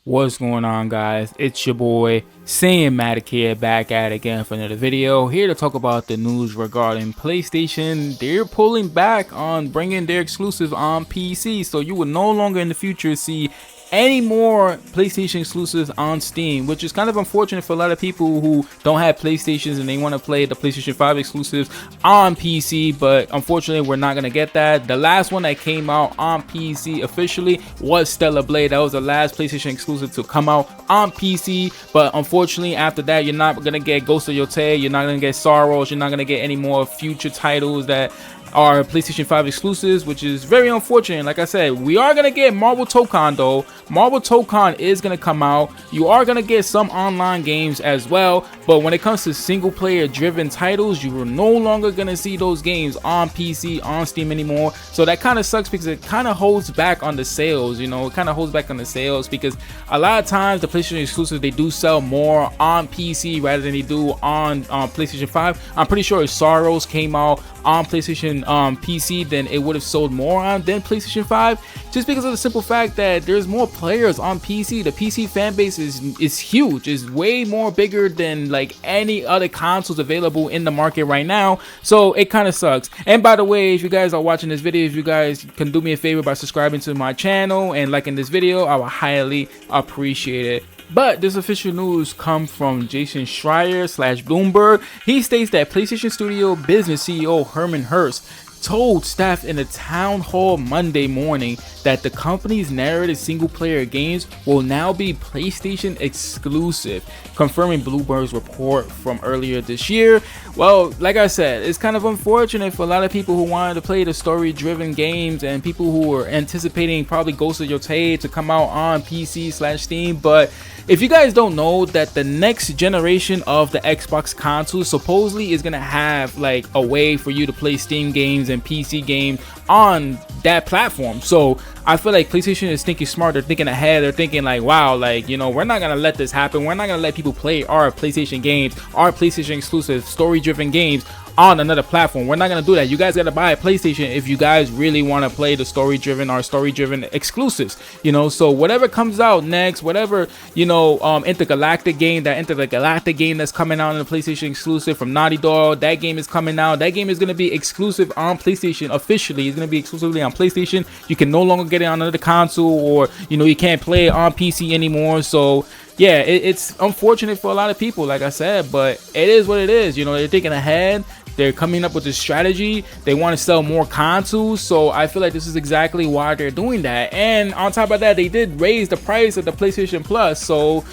What's going on, guys? It's your boy Cinematic here, back at it again for another video, here to talk about the news regarding PlayStation. They're pulling back on bringing their exclusive on PC, so you will no longer in the future see any more PlayStation exclusives on Steam, which is kind of unfortunate for a lot of people who don't have PlayStations and they want to play the PlayStation 5 exclusives on PC. But unfortunately, we're not going to get that. The last one that came out on PC officially was Stellar Blade. That was the last PlayStation exclusive to come out on PC, but unfortunately after that you're not going to get Ghost of Yotei, you're not going to get Sorrows, you're not going to get any more future titles that are PlayStation 5 exclusives, which is very unfortunate. Like I said, we are going to get Marvel Tokon though. Marvel Tokon is going to come out. You are going to get some online games as well, but when it comes to single player driven titles, you are no longer going to see those games on PC, on Steam anymore. So that kind of sucks because it kind of holds back on the sales, you know, it kind of holds back on the sales because a lot of times the PlayStation exclusives, they do sell more on PC rather than they do on PlayStation 5. I'm pretty sure if Sorrows came out on PlayStation PC, then it would have sold more on than PlayStation 5, just because of the simple fact that there's more players on PC. The PC fan base is huge, is way more bigger than like any other consoles available in the market right now. So it kind of sucks. And by the way, if you guys are watching this video, if you guys can do me a favor by subscribing to my channel and liking this video, I will highly appreciate it. But this official news comes from Jason Schreier / Bloomberg. He states that PlayStation Studio Business CEO Hermen Hulst told staff in a town hall Monday morning that the company's narrative single-player games will now be PlayStation exclusive, confirming Bloomberg's report from earlier this year. Well, like I said, it's kind of unfortunate for a lot of people who wanted to play the story-driven games and people who were anticipating probably Ghost of Yotei to come out on PC / Steam. But if you guys don't know, that the next generation of the Xbox console supposedly is gonna have like a way for you to play Steam games and PC games on that platform. So I feel like PlayStation is thinking smart. They're thinking ahead. They're thinking like, wow, like, you know, we're not gonna let this happen. We're not gonna let people play our PlayStation games, our PlayStation exclusive story-driven games on another platform. We're not gonna do that. You guys gotta buy a PlayStation if you guys really want to play the story-driven or story-driven exclusives, you know. So whatever comes out next, whatever, you know, intergalactic game that's coming out in the PlayStation exclusive from Naughty Dog, that game is coming out. That game is gonna be exclusive on PlayStation officially. It's gonna be exclusively on PlayStation. You can no longer get it on another console, or you know, you can't play it on PC anymore. So yeah, it's unfortunate for a lot of people, like I said, but it is what it is. You know, they're thinking ahead. They're coming up with this strategy. They want to sell more consoles, so I feel like this is exactly why they're doing that. And on top of that, they did raise the price of the PlayStation Plus, so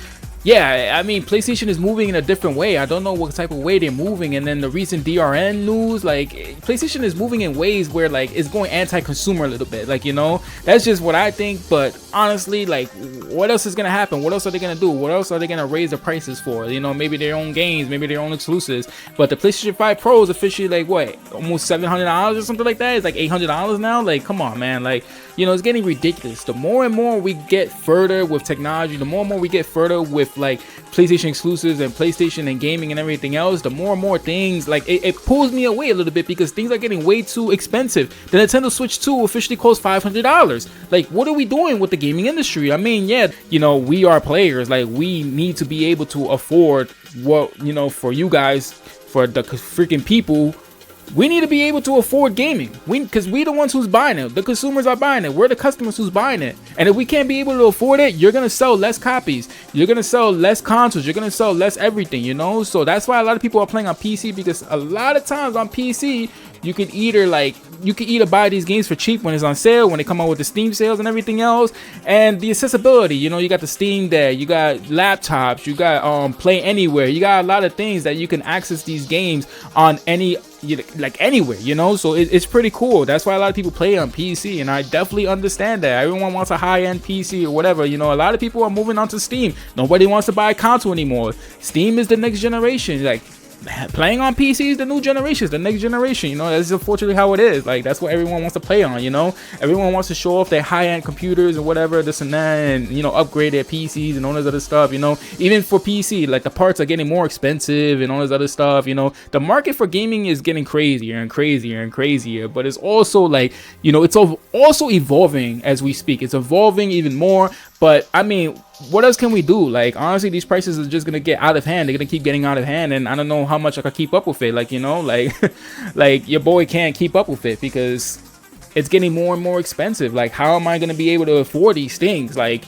yeah, I mean, PlayStation is moving in a different way. I don't know what type of way they're moving. And then the recent DRN news, like, PlayStation is moving in ways where like it's going anti-consumer a little bit, like, you know, that's just what I think. But honestly, like, what else is gonna happen? What else are they gonna do? What else are they gonna raise the prices for? You know, maybe their own games, maybe their own exclusives. But the PlayStation 5 Pro is officially like what, almost $700 or something like that. It's like $800 now. Like, come on, man. Like, you know, it's getting ridiculous. The more and more we get further with technology, the more and more we get further with like PlayStation exclusives and PlayStation and gaming and everything else, the more and more things, like, it pulls me away a little bit because things are getting way too expensive. The Nintendo Switch 2 officially costs $500. Like, what are we doing with the gaming industry? I mean, yeah, you know, we are players. Like, we need to be able to afford what, you know, for you guys, for the freaking people, we need to be able to afford gaming. Because we're the ones who's buying it. The consumers are buying it. We're the customers who's buying it. And if we can't be able to afford it, you're going to sell less copies. You're going to sell less consoles. You're going to sell less everything, you know? So that's why a lot of people are playing on PC, because a lot of times on PC, you can either buy these games for cheap when it's on sale, when they come out with the Steam sales and everything else. And the accessibility, you know, you got the Steam there, you got laptops, you got Play Anywhere, you got a lot of things that you can access these games on like anywhere, you know. So it's pretty cool. That's why a lot of people play on PC, and I definitely understand that. Everyone wants a high-end PC or whatever, you know. A lot of people are moving on to Steam. Nobody wants to buy a console anymore. Steam is the next generation. Like, playing on PC is the new generation, the next generation, you know. That's unfortunately how it is. Like, that's what everyone wants to play on, you know. Everyone wants to show off their high-end computers and whatever, this and that, and, you know, upgrade their PCs and all this other stuff, you know. Even for PC, like, the parts are getting more expensive and all this other stuff, you know. The market for gaming is getting crazier and crazier and crazier, but it's also like, you know, it's also evolving as we speak. It's evolving even more. But I mean, what else can we do? Like, honestly, these prices are just gonna get out of hand. They're gonna keep getting out of hand, and I don't know how much I could keep up with it. Like, you know, like like your boy can't keep up with it because it's getting more and more expensive. Like, how am I gonna be able to afford these things? Like,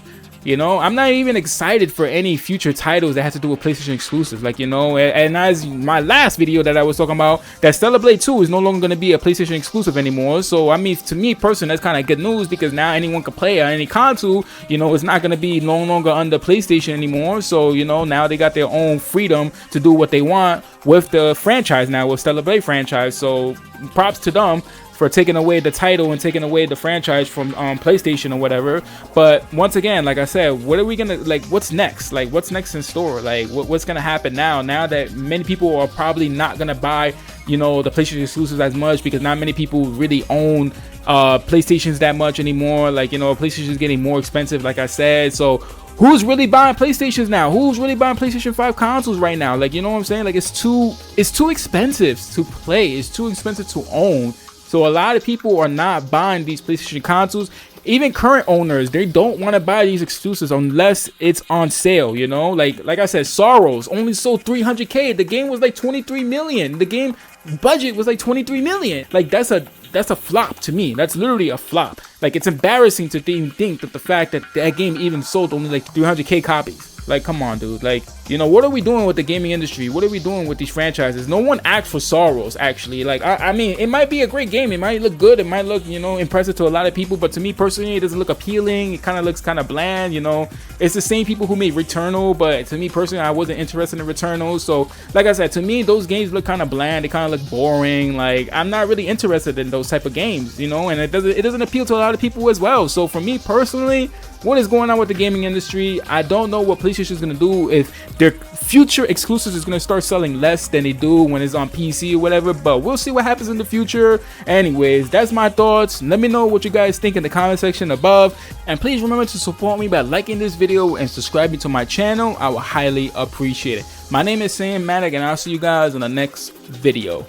you know, I'm not even excited for any future titles that have to do with PlayStation exclusives. Like, you know, and as my last video that I was talking about, that Stellar Blade 2 is no longer going to be a PlayStation exclusive anymore. So, I mean, to me personally, that's kind of good news, because now anyone can play on any console. You know, it's not going to be no longer under PlayStation anymore. So, you know, now they got their own freedom to do what they want with the franchise now, with Stellar Blade franchise. So, props to them for taking away the title and taking away the franchise from PlayStation or whatever. But once again, like I said, what are we gonna, like, what's next? Like, what's next in store? Like, what's gonna happen now that many people are probably not gonna buy, you know, the PlayStation exclusives as much, because not many people really own PlayStations that much anymore. Like, you know, PlayStation is getting more expensive, like I said. So who's really buying PlayStations now? Who's really buying PlayStation 5 consoles right now? Like, you know what I'm saying? Like, it's too expensive to play. It's too expensive to own. So a lot of people are not buying these PlayStation consoles. Even current owners, they don't want to buy these exclusives unless it's on sale, you know? Like I said, Sorrows only sold 300K. The game was like 23 million. The game budget was like 23 million. Like, that's a flop to me. That's literally a flop. Like, it's embarrassing to think that the fact that that game even sold only like 300K copies. Like, come on, dude. Like, you know, what are we doing with the gaming industry? What are we doing with these franchises? No one asked for Sorrows, actually. Like, I mean, it might be a great game. It might look good. It might look, you know, impressive to a lot of people. But to me personally, it doesn't look appealing. It kind of looks kind of bland, you know. It's the same people who made Returnal. But to me personally, I wasn't interested in Returnal. So, like I said, to me, those games look kind of bland. They kind of look boring. Like, I'm not really interested in those type of games, you know. And it doesn't appeal to a lot of people as well. So, for me personally, what is going on with the gaming industry? I don't know what PlayStation is going to do, if their future exclusives is going to start selling less than they do when it's on PC or whatever, but we'll see what happens in the future. Anyways, that's my thoughts. Let me know what you guys think in the comment section above, and please remember to support me by liking this video and subscribing to my channel. I will highly appreciate it. My name is Sam Maddock, and I'll see you guys in the next video.